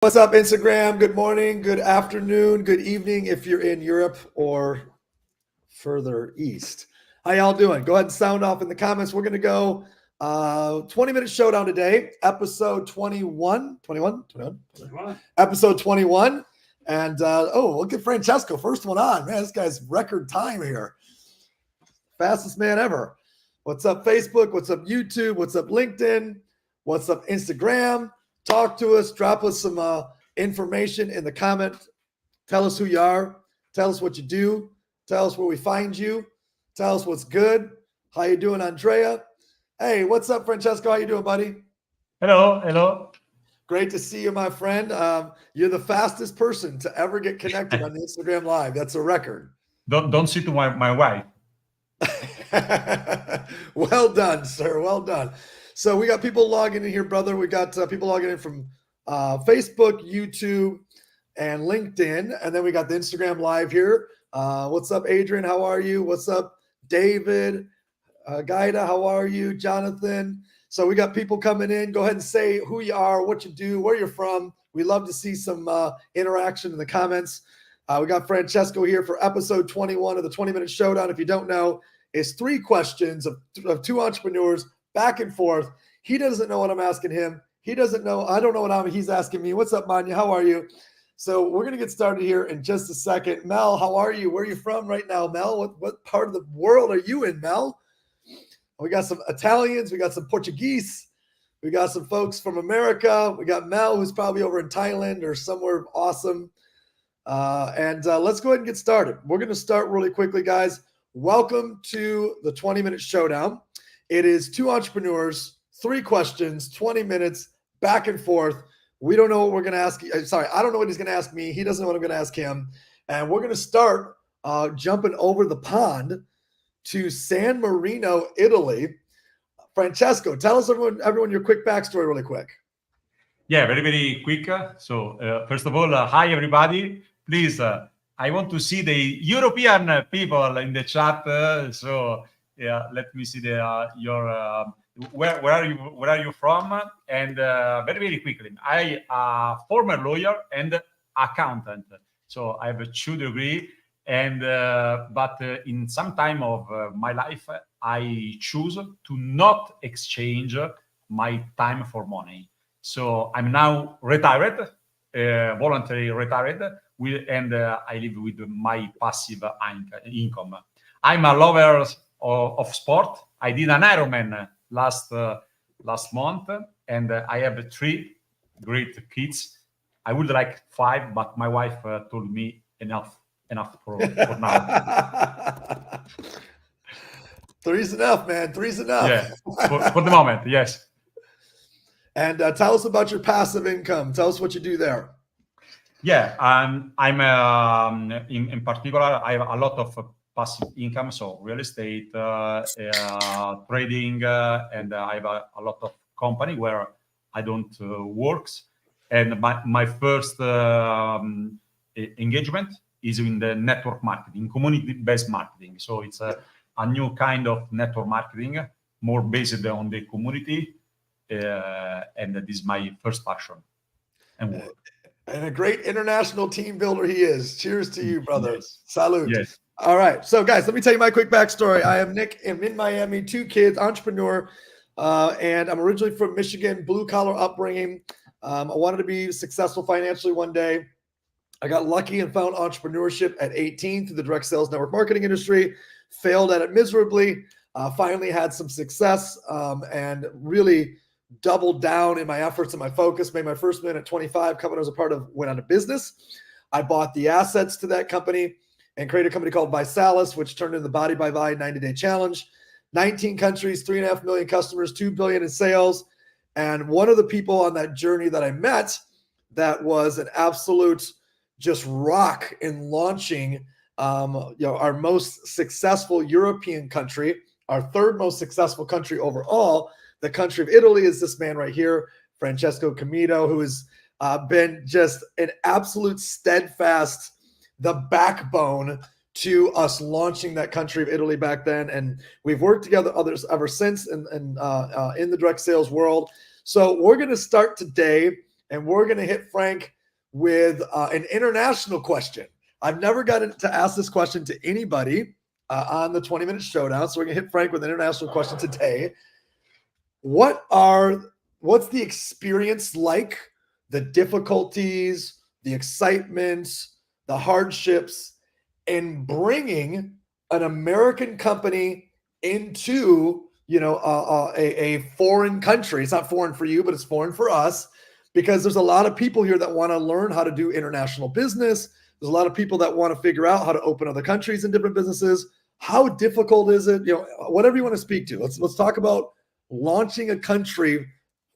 What's up, Instagram? Good morning, good afternoon, good evening if you're in Europe or further east. How y'all doing? Go ahead and sound off in the comments. We're going to go 20-minute showdown today, episode 21. Episode 21. And look at Francesco, first one on. Man, this guy's record time here. Fastest man ever. What's up, Facebook? What's up, YouTube? What's up, LinkedIn? What's up, Instagram? Talk to us. Drop us some information in the comment. Tell us who you are. Tell us what you do. Tell us where we find you. Tell us what's good. How you doing, Andrea? Hey, what's up, Francesco? How you doing, buddy? Hello. Great to see you, my friend. You're the fastest person to ever get connected on the Instagram Live. That's a record. Don't see to my wife. Well done, sir. Well done. So we got people logging in here, brother. We got people logging in from Facebook, YouTube, and LinkedIn. And then we got the Instagram Live here. What's up, Adrian? How are you? What's up, David? Gaida, how are you? Jonathan. So we got people coming in. Go ahead and say who you are, what you do, where you're from. We love to see some interaction in the comments. We got Francesco here for episode 21 of the 20-minute showdown. If you don't know, it's 3 questions of 2 entrepreneurs back and forth. He doesn't know what I'm asking him. He doesn't know. I don't know what he's asking me. What's up, Manya? How are you? So we're going to get started here in just a second. Mel, how are you? Where are you from right now, Mel? What part of the world are you in, Mel? We got some Italians. We got some Portuguese. We got some folks from America. We got Mel, who's probably over in Thailand or somewhere awesome. Let's go ahead and get started. We're going to start really quickly, guys. Welcome to the 20-minute showdown. It is 2 entrepreneurs, 3 questions, 20 minutes, back and forth. We don't know what we're going to ask. Sorry, I don't know what he's going to ask me. He doesn't know what I'm going to ask him. And we're going to start jumping over the pond to San Marino, Italy. Francesco, tell us, everyone your quick backstory really quick. Yeah, very, very quick. So first of all, hi, everybody. Please, I want to see the European people in the chat. Let me see your where are you from? And very, very quickly, I a former lawyer and accountant. So I have a 2 degree, and but in some time of my life, I choose to not exchange my time for money. So I'm now retired, voluntary retired, I live with my passive income. I'm a lover of sport. I did an Ironman last month, and I have 3 great kids. I would like 5, but my wife told me enough for now. 3's enough, man. 3's enough. Yeah, for the moment, yes. And tell us about your passive income. Tell us what you do there. Yeah, I'm in particular, I have a lot of passive income, so real estate, trading, and I have a lot of company where I don't work. And my first engagement is in the network marketing, community-based marketing. So it's a new kind of network marketing, more based on the community, and this is my first passion and work. And a great international team builder he is. Cheers to you, brother. Yes. Salute. Yes. All right. So, guys, let me tell you my quick backstory. I am Nick. I'm in Miami, 2 kids, entrepreneur, and I'm originally from Michigan, blue-collar upbringing. I wanted to be successful financially one day. I got lucky and found entrepreneurship at 18 through the direct sales network marketing industry. Failed at it miserably. Finally had some success and really doubled down in my efforts and my focus. Made my first million at 25. Company I was a part of went out of business. I bought the assets to that company and created a company called Visalis, which turned into the Body by Vi 90-day challenge. 19 countries, 3.5 million customers, $2 billion in sales. And one of the people on that journey that I met that was an absolute just rock in launching our most successful European country, our 3rd most successful country overall. The country of Italy is this man right here, Francesco Comito, who has been just an absolute steadfast, the backbone to us launching that country of Italy back then. And we've worked together others ever since in the direct sales world. So we're going to start today and we're going to hit Frank with an international question. I've never gotten to ask this question to anybody on the 20-minute showdown, so we're going to hit Frank with an international question today. What's the experience like, the difficulties, the excitement, the hardships in bringing an American company into, a foreign country? It's not foreign for you, but it's foreign for us, because there's a lot of people here that want to learn how to do international business. There's a lot of people that want to figure out how to open other countries and different businesses. How difficult is it? Whatever you want to speak to. Let's talk about launching a country,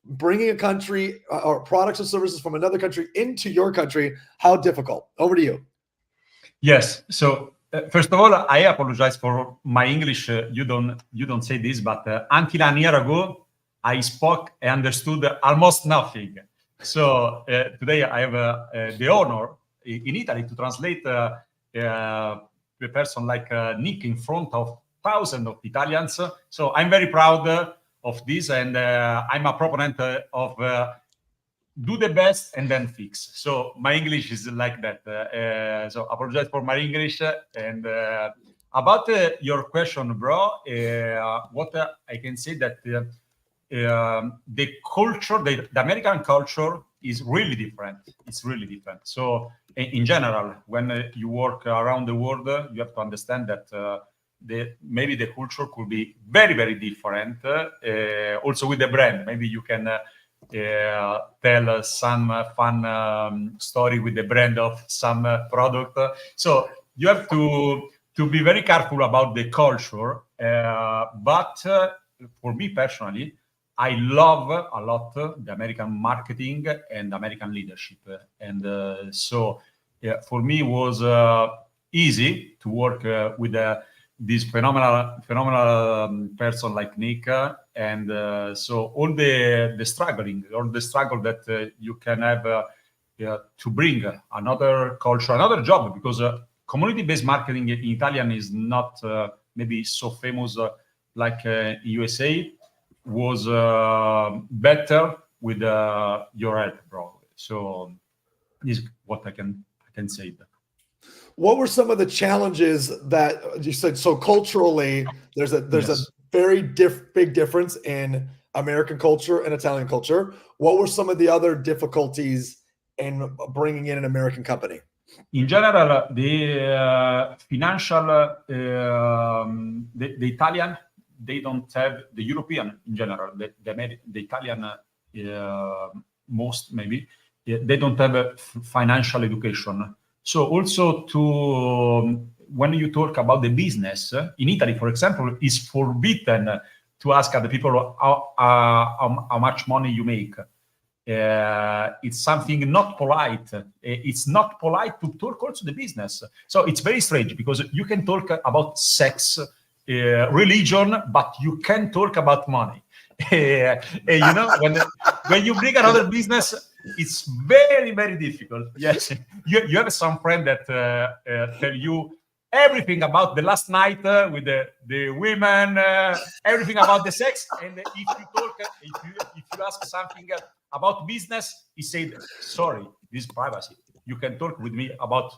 bringing a country or products or services from another country into your country. How difficult? Over to you. Yes. So first of all, I apologize for my English. You don't say this, but until an year ago, I spoke and understood almost nothing. So today I have the honor in Italy to translate a person like Nick in front of thousands of Italians. So I'm very proud of this, and I'm a proponent of do the best and then fix. So my English is like that. So apologize for my English. And about your question, bro, what I can say that the culture, the American culture is really different. It's really different. So in general, when you work around the world, you have to understand that maybe the culture could be very, very different. Also with the brand, maybe you can tell some fun story with the brand of some product. So you have to be very careful about the culture. But for me personally, I love a lot the American marketing and American leadership. And so for me, it was easy to work with this phenomenal person like Nick. And so all the struggle that you can have to bring another culture, another job, because community-based marketing in Italian is not maybe so famous like USA, was better with your help, bro. So this is what I can say. What were some of the challenges that you said? So culturally, there's a very big difference in American culture and Italian culture. What were some of the other difficulties in bringing in an American company? In general, the financial, the Italian, they don't have, the European in general, the Italian most maybe, they don't have a financial education. So also when you talk about the business, in Italy, for example, it's forbidden to ask other people how much money you make. It's something not polite. It's not polite to talk also the business. So it's very strange, because you can talk about sex, religion, but you can't talk about money. When you bring another business, it's very, very difficult. Yes, you have some friend that tell you everything about the last night with the women, everything about the sex. And if you talk, if you ask something about business, he said, "Sorry, this is privacy. You can talk with me about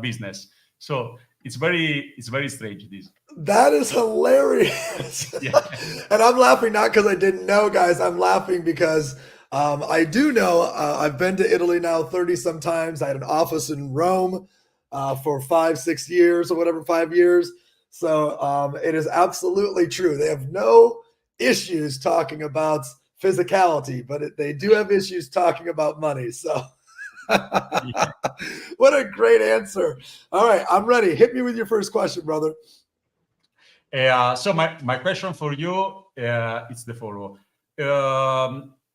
business." So it's very strange. This. That is hilarious. Yeah. And I'm laughing not because I didn't know, guys. I'm laughing because I do know. I've been to Italy now 30 some times. I had an office in Rome for 5-6 years or whatever, 5 years. So it is absolutely true. They have no issues talking about physicality, but they do have issues talking about money. So Yeah. What a great answer. All right, I'm ready. Hit me with your first question, brother. So my question for you is the following.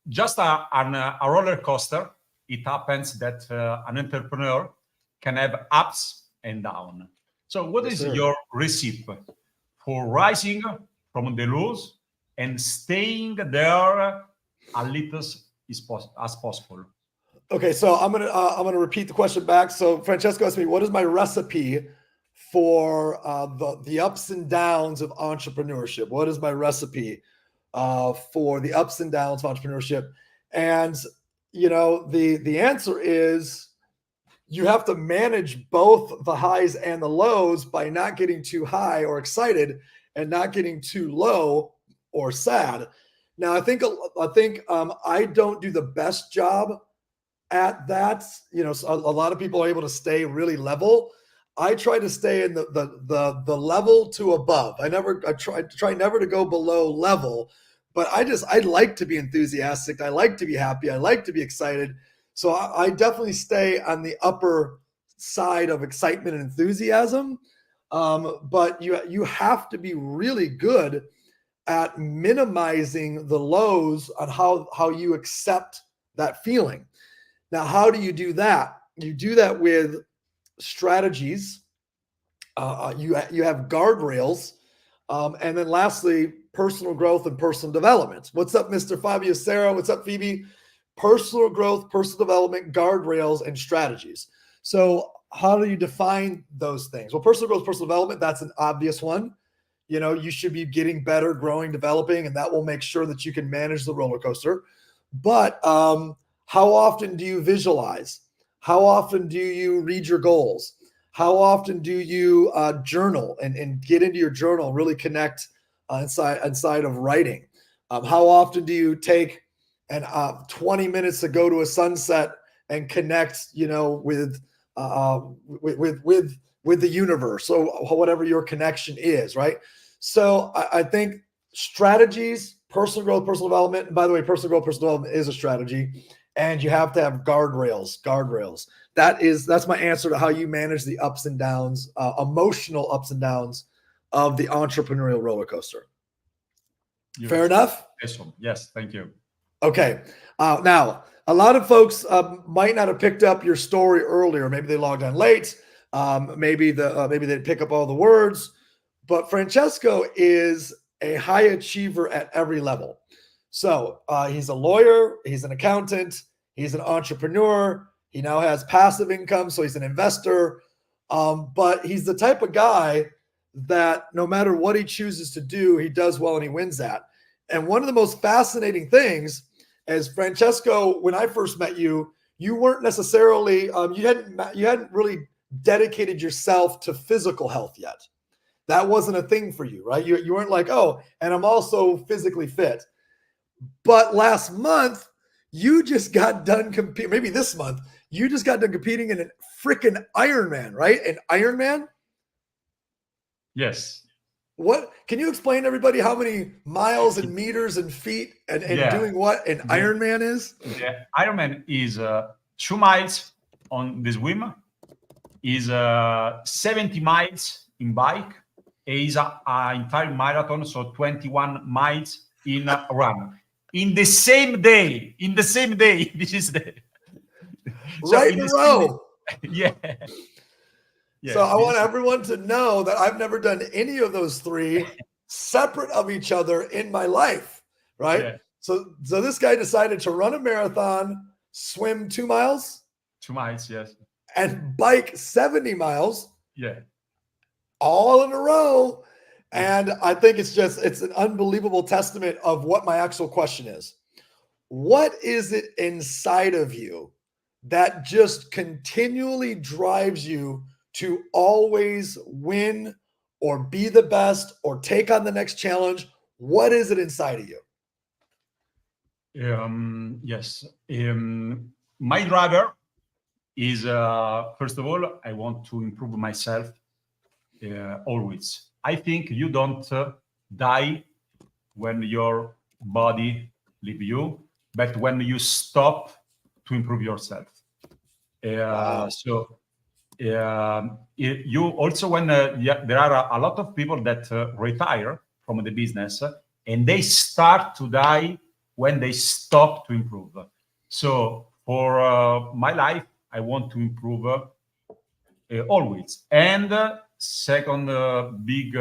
Just a roller coaster, it happens that an entrepreneur can have ups and downs. So what is your recipe for rising from the lows and staying there as little as possible? Okay, so I'm gonna repeat the question back. So Francesco asked me, what is my recipe for the ups and downs of entrepreneurship? What is my recipe for the ups and downs of entrepreneurship? And the answer is you have to manage both the highs and the lows by not getting too high or excited and not getting too low or sad. Now, I think I don't do the best job at that. A lot of people are able to stay really level. I try to stay in the level to above. I try never to go below level, but I like to be enthusiastic. I like to be happy. I like to be excited. So I definitely stay on the upper side of excitement and enthusiasm. But you have to be really good at minimizing the lows on how you accept that feeling. Now, how do you do that? You do that with strategies. You have guardrails, and then lastly, personal growth and personal development. What's up, Mr. Fabio Serra? What's up, Phoebe? Personal growth, personal development, guardrails, and strategies. So how do you define those things? Well, personal growth, personal development, that's an obvious one. You should be getting better, growing, developing, and that will make sure that you can manage the roller coaster. But how often do you visualize? How often do you read your goals? How often do you journal and get into your journal, really connect inside of writing? How often do you take 20 minutes to go to a sunset and connect, with the universe, or whatever your connection is, right? So I think strategies, personal growth, personal development. And by the way, personal growth, personal development is a strategy, and you have to have guardrails. That's my answer to how you manage the ups and downs, emotional ups and downs of the entrepreneurial roller coaster. Fair enough? Yes, thank you. Okay. Now, a lot of folks might not have picked up your story earlier. Maybe they logged on late. Maybe they didn't pick up all the words. But Francesco is a high achiever at every level. So he's a lawyer. He's an accountant. He's an entrepreneur. He now has passive income, so he's an investor. But he's the type of guy that no matter what he chooses to do, he does well and he wins at. And one of the most fascinating things is, Francesco, when I first met you, you weren't necessarily you hadn't really dedicated yourself to physical health yet. That wasn't a thing for you, right? You weren't like, oh, and I'm also physically fit. But last month, you just got done competing. Maybe this month, you just got done competing in a freaking Ironman, right? An Ironman? Yes. What can you explain to everybody how many miles and meters and feet and doing what an Ironman is? Yeah, Ironman is 2 miles on the swim, is 70 miles in bike, is an entire marathon, so 21 miles in a run. In the same day. This is the right in a row. Yeah. So I want everyone to know that I've never done any of those three separate of each other in my life, right? Yeah. So this guy decided to run a marathon, swim 2 miles. 2 miles, yes. And bike 70 miles. Yeah. All in a row. And I think it's an unbelievable testament of what my actual question is. What is it inside of you that just continually drives you to always win or be the best or take on the next challenge? What is it inside of you? Yes. My driver is, first of all, I want to improve myself always. I think you don't die when your body leaves you, but when you stop to improve yourself. Wow. So you also, when there are a lot of people that retire from the business and they start to die when they stop to improve. So for my life, I want to improve always. And second big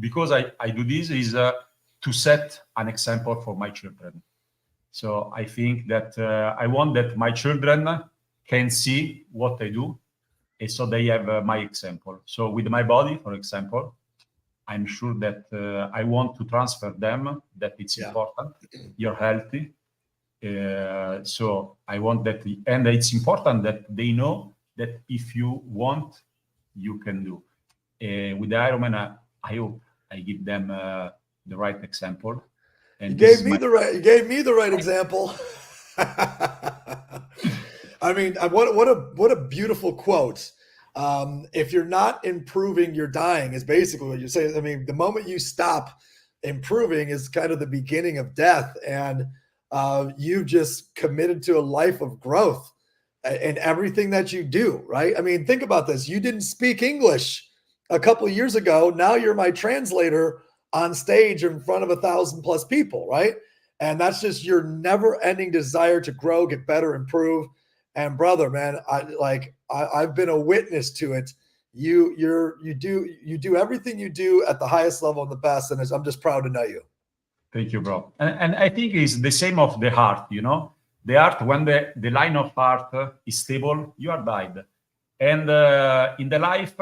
because I do this is to set an example for my children. So I think that I want that my children can see what I do, and so they have my example. So with my body, for example, I'm sure that I want to transfer them that it's important. You're healthy. So I want that, and it's important that they know that if you want, you can do. With the Ironman, I hope I give them the right example. And you gave me the right example. I mean, what a beautiful quote. If you're not improving, you're dying is basically what you're saying. I mean, the moment you stop improving is kind of the beginning of death. And you've just committed to a life of growth in everything that you do, right? I mean, think about this. You didn't speak English a couple of years ago. Now you're my translator on stage in front of 1,000+ people, right? And that's just your never-ending desire to grow, get better, improve. And brother, man, I've been a witness to it. You do everything you do at the highest level and the best, and I'm just proud to know you. Thank you, bro. And I think it's the same of the heart, you know? The heart, when the line of heart is stable, you are died. And in the life,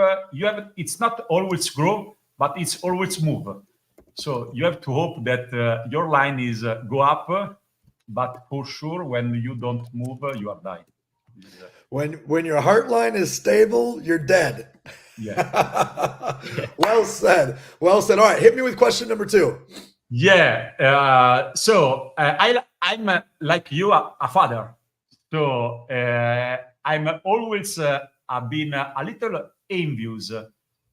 it's not always grow, but it's always move. So you have to hope that your line is go up, but for sure, when you don't move, you are died. When your heart line is stable, you're dead. Yeah. Well said. Well said. All right, hit me with question number 2. Yeah. So I'm like you, a father. So I'm always been a little envious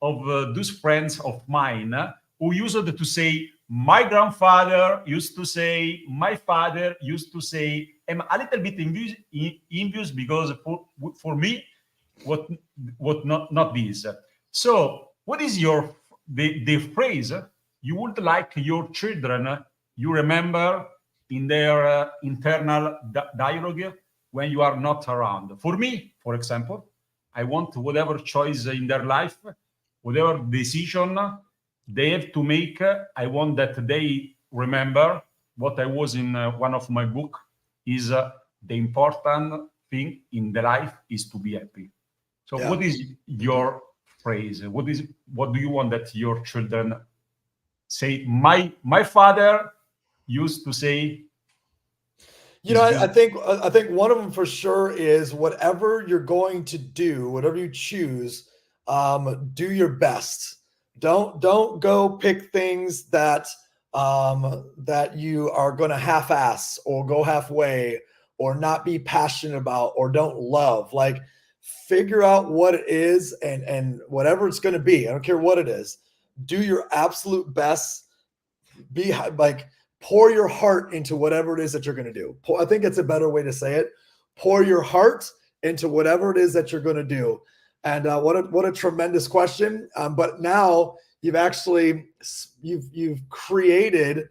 of those friends of mine who used to say, my grandfather used to say, my father used to say. I'm a little bit envious because for me, what not this. So what is the phrase you would like your children you remember in their internal dialogue when you are not around? For me, for example, I want whatever choice in their life, whatever decision they have to make, I want that they remember what I was in one of my book is the important thing in the life is to be happy. So what is your phrase? What do you want that your children say? My father used to say. You know, I think one of them for sure is whatever you're going to do, whatever you choose, do your best. Don't go pick things that that you are going to half-ass or go halfway or not be passionate about or don't love. Like, figure out what it is and whatever it's going to be. I don't care what it is. Do your absolute best. Be like, pour your heart into whatever it is that you're going to do. I think it's a better way to say it. Pour your heart into whatever it is that you're going to do. And what a tremendous question. But now you've created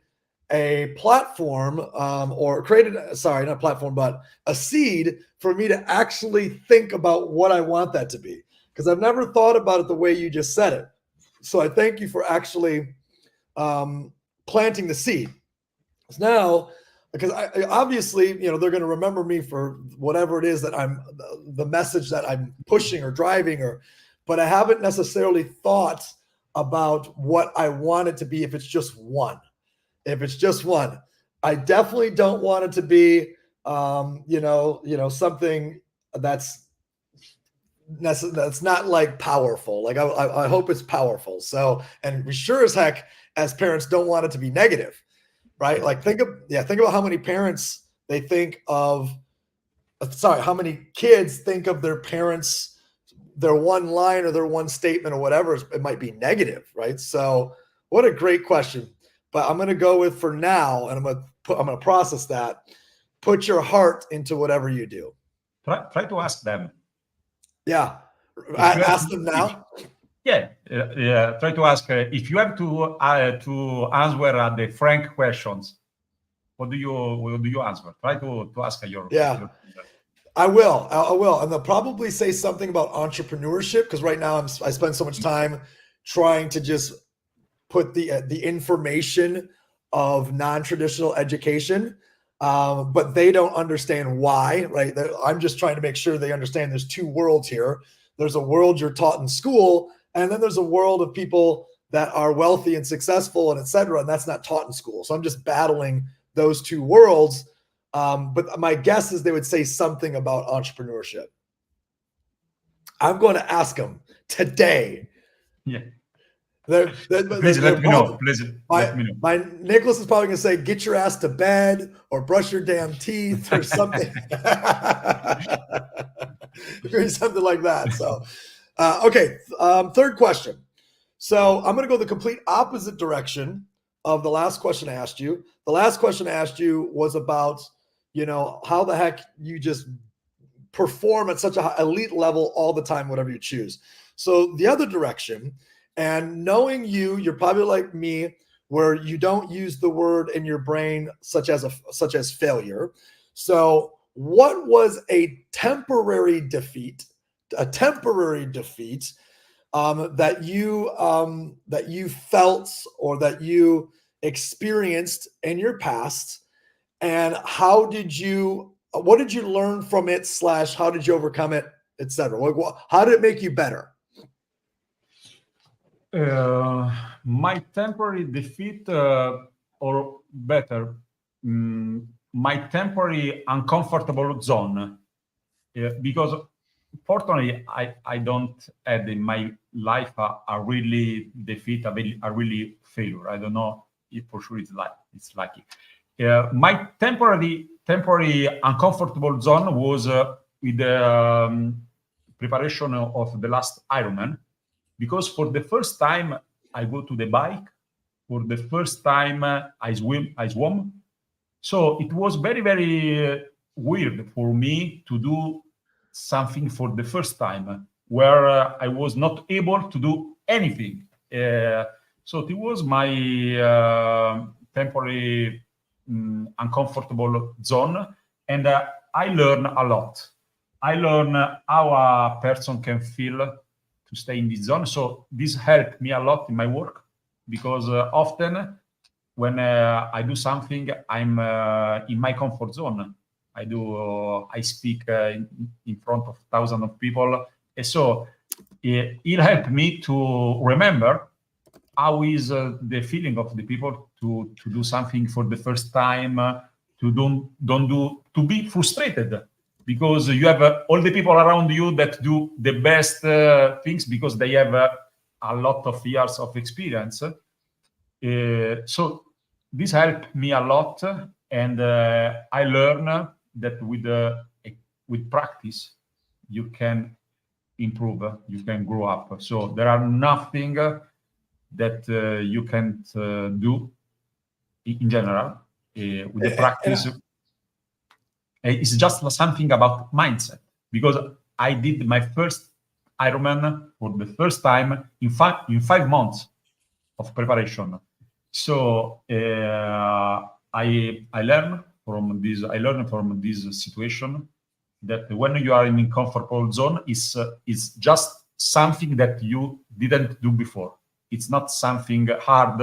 a platform or created, sorry, not platform, but a seed for me to actually think about what I want that to be. Because I've never thought about it the way you just said it. So I thank you for actually planting the seed. Now, because I obviously, you know, they're going to remember me for whatever it is that the message that I'm pushing or driving, but I haven't necessarily thought about what I want it to be if it's just one. If it's just one, I definitely don't want it to be, something that's not like powerful. Like I hope it's powerful. So, and we sure as heck as parents don't want it to be negative. Right? Like think about how many parents they think of, how many kids think of their parents, their one line or their one statement or whatever, it might be negative, right? So what a great question. But I'm going to go with for now, and I'm going to process that. Put your heart into whatever you do. Try to ask them. Yeah. Ask them now. Yeah. Try to ask if you have to answer the frank questions. What do you answer? Try to ask your. Yeah. I will, and they'll probably say something about entrepreneurship because right now I spend so much time trying to just put the information of non-traditional education, but they don't understand why. Right? I'm just trying to make sure they understand there's two worlds here. There's a world you're taught in school. And then there's a world of people that are wealthy and successful and etc. And that's not taught in school. So I'm just battling those two worlds. But my guess is they would say something about entrepreneurship. I'm going to ask them today. Yeah. Please let me know. Please let me know. My Nicholas is probably going to say, "Get your ass to bed," or "Brush your damn teeth," or something. Something like that. So, okay. Third question. So I'm going to go the complete opposite direction of the last question I asked you. The last question I asked you was about, how the heck you just perform at such an elite level all the time, whatever you choose. So the other direction, and knowing you're probably like me, where you don't use the word in your brain such as failure. So what was a temporary defeat that you felt or that you experienced in your past, and what did you learn from it / how did you overcome it, etc.? How did it make you better? My temporary defeat, or better, my temporary uncomfortable zone, because fortunately I don't had in my life a really defeat, a really failure. I don't know if for sure it's lucky. My temporary uncomfortable zone was with the preparation of the last Ironman, because for the first time I go to the bike, for the first time I swam. So it was very, very weird for me to do something for the first time where I was not able to do anything. So it was my temporary uncomfortable zone, and I learned a lot. I learned how a person can feel to stay in this zone. So this helped me a lot in my work, because often when I do something, I'm in my comfort zone. I speak in front of thousands of people. And so it helped me to remember how is the feeling of the people to do something for the first time, to be frustrated, because you have all the people around you that do the best things because they have a lot of years of experience. So this helped me a lot, and I learned that with practice you can improve, you can grow up. So there are nothing that you can't do in general with the practice. It's just something about mindset, because I did my first Ironman for the first time in 5 months of preparation. So I learned from this. I learned from this situation that when you are in a comfortable zone, is just something that you didn't do before. It's not something hard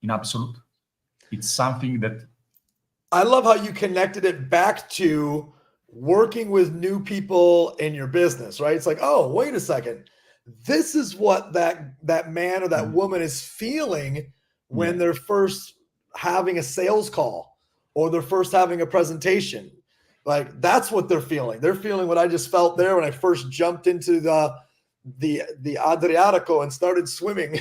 in absolute. It's something that. I love how you connected it back to working with new people in your business, right? It's like, oh, wait a second. This is what that man or that woman is feeling when they're first having a sales call or they're first having a presentation. Like, that's what they're feeling. They're feeling what I just felt there when I first jumped into the Adriatico and started swimming.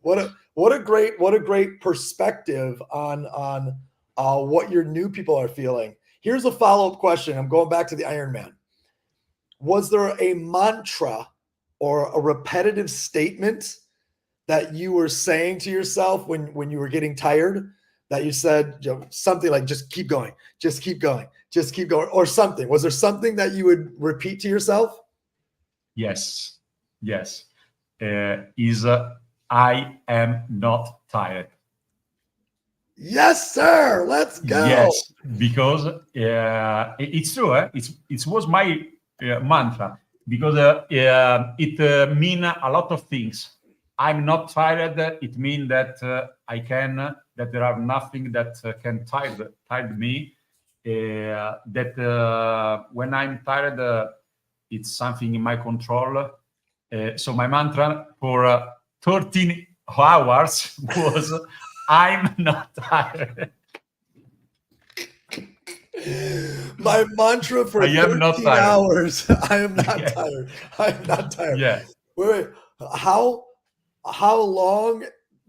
What a great perspective on what your new people are feeling. Here's a follow-up question. I'm going back to the Ironman. Was there a mantra or a repetitive statement that you were saying to yourself when you were getting tired, that you said, something like, just keep going, just keep going, just keep going, or something? Was there something that you would repeat to yourself? Yes. I am not tired. Yes, sir. Let's go. Yes, because it's true. It was my mantra, because it means a lot of things. I'm not tired. It means that that there are nothing that can tire me. That when I'm tired, it's something in my control. So my mantra for 13 hours was, I'm not tired. My mantra for I am not 13 tired. hours. I am not Yeah. tired. I am not tired. Yeah. Wait. How long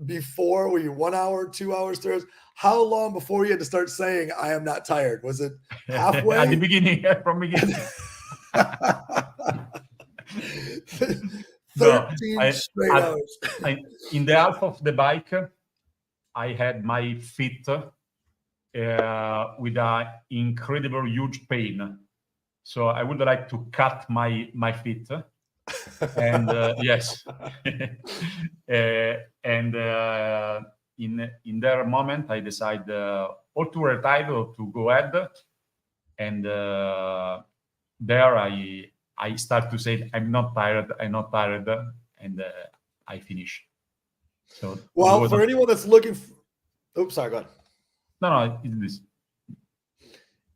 before were you? 1 hour, 2 hours, 3 hours? How long before you had to start saying I am not tired? Was it halfway? At the beginning, from beginning. 13 No, straight hours. in the half of the bike, I had my feet with an incredible huge pain. So I would like to cut my feet. And yes, and in that moment, I decide or to retire or to go ahead. And there I start to say, I'm not tired, and I finish. So Well, for anyone that's looking, oops, sorry, go ahead. No, it's this.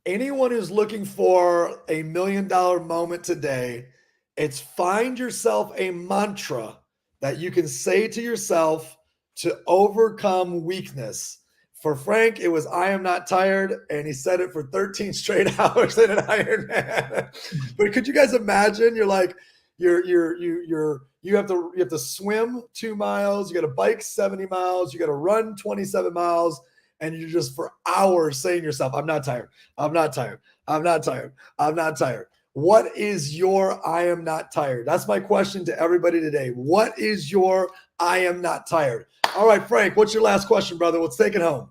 Anyone who's looking for a $1 million moment today, it's find yourself a mantra that you can say to yourself to overcome weakness. For Frank, it was I am not tired, and he said it for 13 straight hours in an Ironman. But could you guys imagine? You're like, you have to swim 2 miles, you got to bike 70 miles, you got to run 27 miles, and you're just for hours saying to yourself, I'm not tired. I'm not tired. I'm not tired. I'm not tired. What is your I am not tired? That's my question to everybody today. What is your I am not tired? All right, Frank, what's your last question, brother? Let's take it home.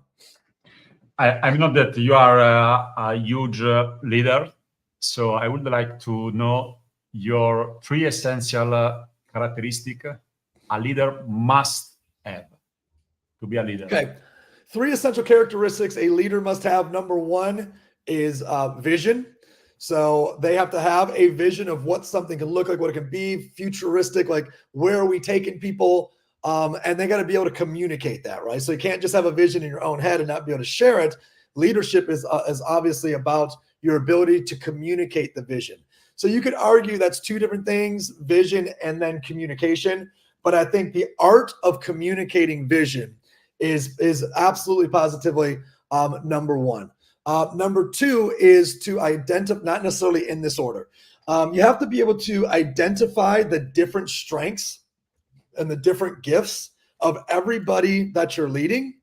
I know that you are a huge leader, so I would like to know your 3 essential characteristics a leader must have to be a leader. Okay. 3 essential characteristics a leader must have. Number 1 is vision. So they have to have a vision of what something can look like, what it can be, futuristic, like where are we taking people? And they got to be able to communicate that, right? So you can't just have a vision in your own head and not be able to share it. Leadership is obviously about your ability to communicate the vision. So you could argue that's 2 different things, vision and then communication. But I think the art of communicating vision is absolutely positively number 1. Number 2 is to identify, not necessarily in this order. You have to be able to identify the different strengths and the different gifts of everybody that you're leading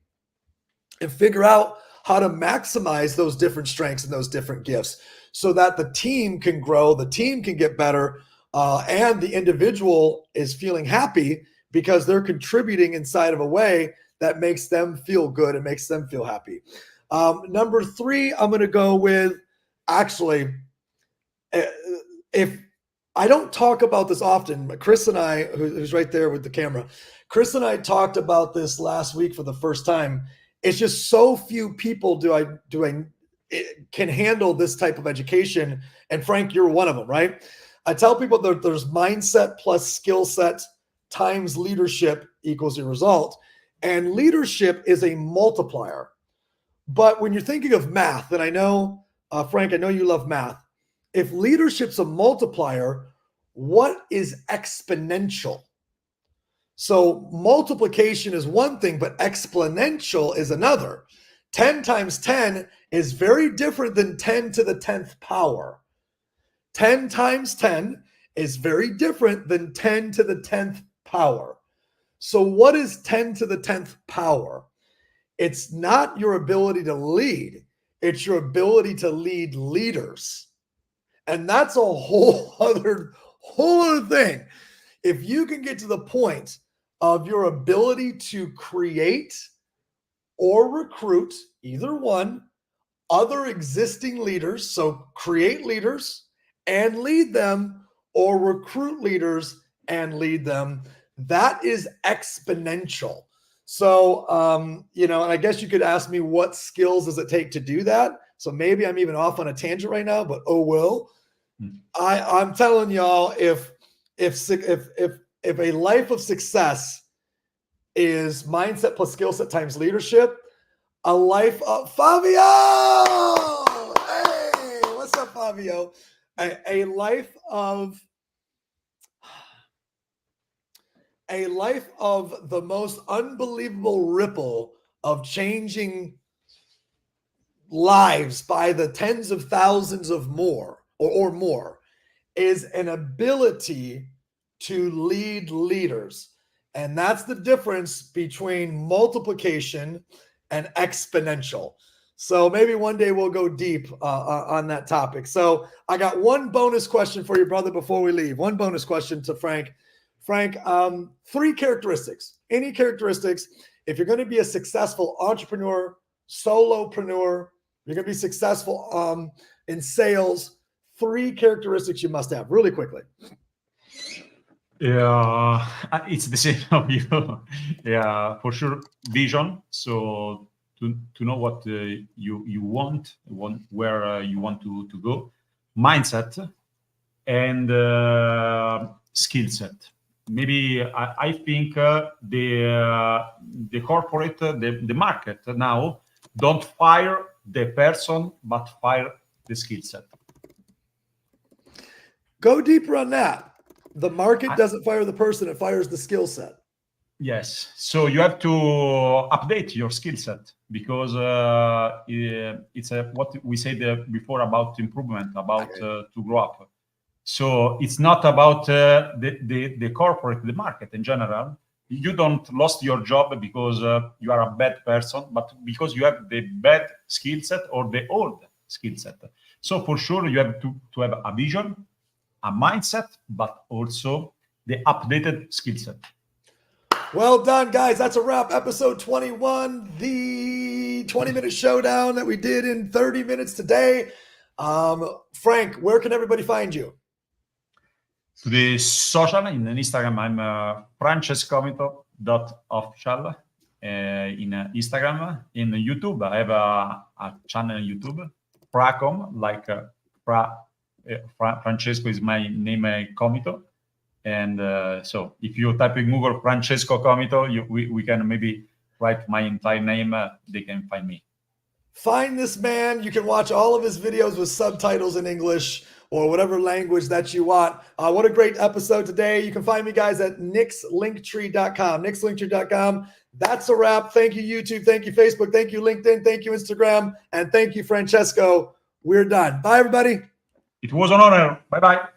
and figure out how to maximize those different strengths and those different gifts so that the team can grow, the team can get better, and the individual is feeling happy because they're contributing inside of a way that makes them feel good and makes them feel happy. Number 3, I'm going to go with, actually, if I don't talk about this often, but Chris and I, who's right there with the camera, Chris and I talked about this last week for the first time. It's just so few people can handle this type of education. And Frank, you're one of them, right? I tell people that there's mindset plus skill set times leadership equals your result. And leadership is a multiplier. But when you're thinking of math, and I know, Frank, I know you love math. If leadership's a multiplier, what is exponential? So multiplication is one thing, but exponential is another. 10 times 10 is very different than 10 to the 10th power. 10 times 10 is very different than 10 to the 10th power. So what is 10 to the 10th power? It's not your ability to lead. It's your ability to lead leaders. And that's a whole other thing. If you can get to the point of your ability to create or recruit, either one, other existing leaders, so create leaders and lead them, or recruit leaders and lead them, that is exponential. So, and I guess you could ask me what skills does it take to do that? So maybe I'm even off on a tangent right now, but oh well. I'm telling y'all, if a life of success is mindset plus skill set times leadership, a life of Fabio. Hey, what's up, Fabio? A life of a life of the most unbelievable ripple of changing lives by the tens of thousands of more or more is an ability to lead leaders. And that's the difference between multiplication and exponential. So maybe one day we'll go deep on that topic. So I got one bonus question for you, brother, before we leave. One bonus question to Frank. Frank, 3 characteristics, any characteristics, if you're going to be a successful entrepreneur, solopreneur, you're going to be successful in sales, 3 characteristics you must have really quickly. Yeah, it's the same of you. Yeah, for sure. Vision. So to know what you want where you want to go. Mindset and skill set. Maybe I think the corporate, the market now don't fire the person, but fire the skill set. Go deeper on that. The market doesn't fire the person, it fires the skill set. Yes. So you have to update your skill set because it's what we said before about improvement, about to grow up. So it's not about the corporate, the market in general. You don't lost your job because you are a bad person, but because you have the bad skill set or the old skill set. So for sure you have to have a vision, a mindset, but also the updated skill set. Well done, guys. That's a wrap. Episode 21, the 20-minute showdown that we did in 30 minutes today. Frank, where can everybody find you? To the social, in Instagram, I'm Francesco Comito.official in Instagram. In YouTube, I have a channel on YouTube, Fracom, like Francesco is my name, Comito. And so if you type in Google Francesco Comito, we can maybe write my entire name. They can find me. Find this man. You can watch all of his videos with subtitles in English or whatever language that you want. What a great episode today. You can find me, guys, at nixlinktree.com. nixlinktree.com. That's a wrap. Thank you, YouTube. Thank you, Facebook. Thank you, LinkedIn. Thank you, Instagram. And thank you, Francesco. We're done. Bye, everybody. It was an honor. Bye-bye.